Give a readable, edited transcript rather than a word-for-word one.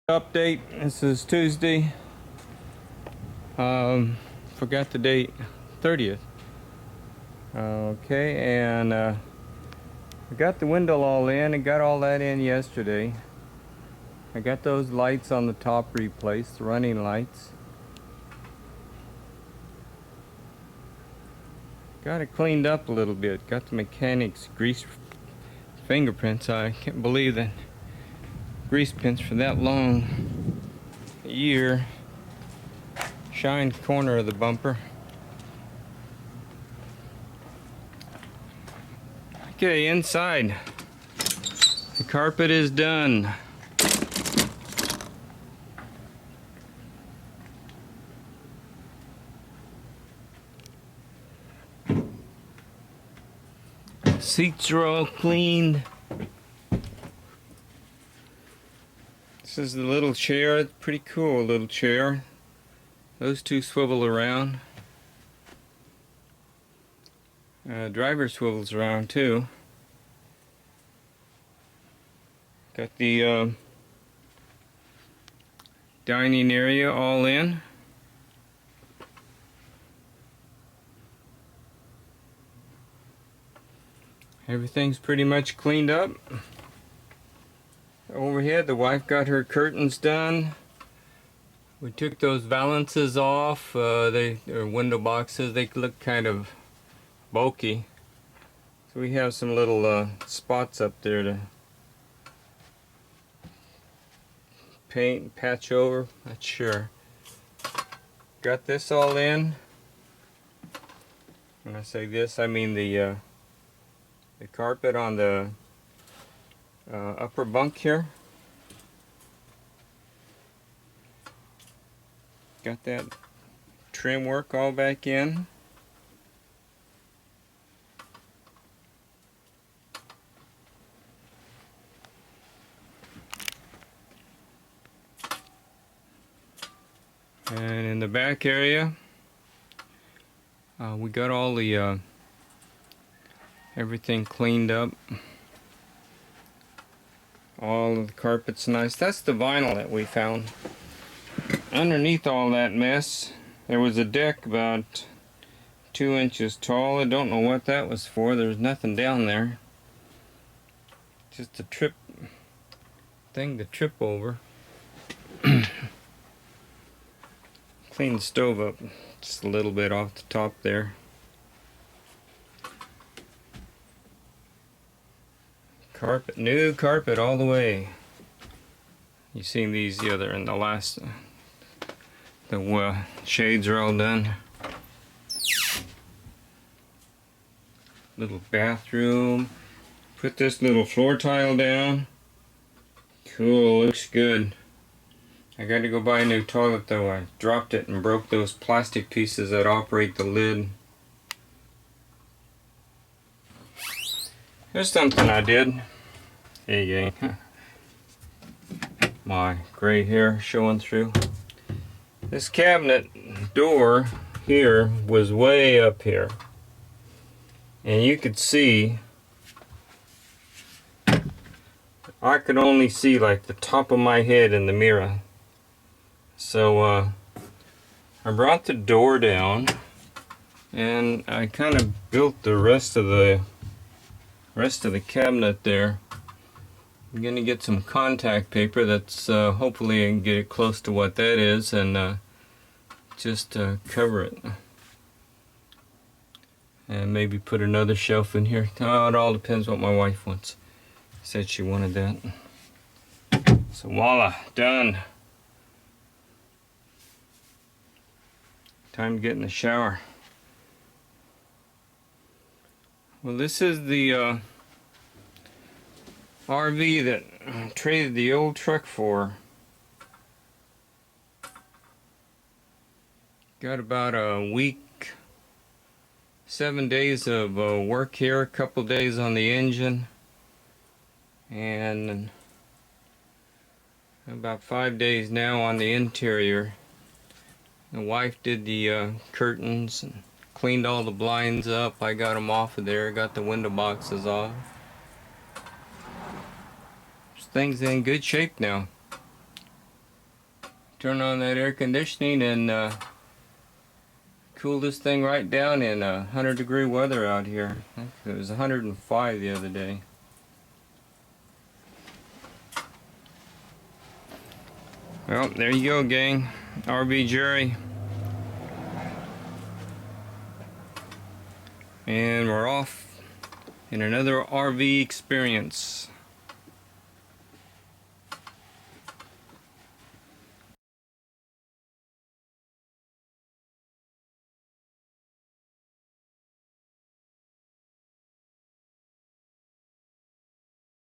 Update. This is Tuesday. Forgot the date. 30th. Okay, and I got the window all in and got all that in yesterday. I got those lights on the top replaced, the running lights. Got it cleaned up a little bit. Got the mechanics grease fingerprints. I can't believe that grease pins for that long a year shined corner of the bumper. Okay, inside the carpet is done. Seats are all cleaned. This is the little chair. It's pretty cool little chair. Those two swivel around. Driver swivels around too. Got the dining area all in. Everything's pretty much cleaned up. Overhead, the wife got her curtains done. We took those valances off. They're window boxes. They look kind of bulky. So we have some little spots up there to paint, patch over. Not sure. Got this all in. When I say this, I mean the carpet on the upper bunk here. Got that trim work all back in. And in the back area, we got all the everything cleaned up. All of the carpet's nice. That's the vinyl that we found. Underneath all that mess, there was a deck about 2 inches tall. I don't know what that was for. There's nothing down there. Just a trip thing to trip over. Clean the stove up just a little bit off the top there. Carpet, new carpet all the way. You seen these the other in the last. The shades are all done. Little bathroom. Put this little floor tile down. Cool, looks good. I got to go buy a new toilet though. I dropped it and broke those plastic pieces that operate the lid. Here's something I did. Hey gang. My gray hair showing through. This cabinet door here was way up here. And you could see, I could only see like the top of my head in the mirror. So I brought the door down and I kind of built the rest of the cabinet there. I'm gonna get some contact paper that's hopefully I can get it close to what that is and just cover it. And maybe put another shelf in here. Oh, it all depends what my wife wants. Said she wanted that. So voila, done. Time to get in the shower. Well, this is the RV that I traded the old truck for. Got about a week, 7 days of work here, a couple days on the engine, and about 5 days now on the interior. The wife did the curtains and cleaned all the blinds up. I got them off of there, got the window boxes off. Things in good shape now. turn on that air conditioning and cool this thing right down in 100-degree weather out here. I think it was 105 the other day. Well, there you go, gang. RV Jerry. And we're off in another RV experience.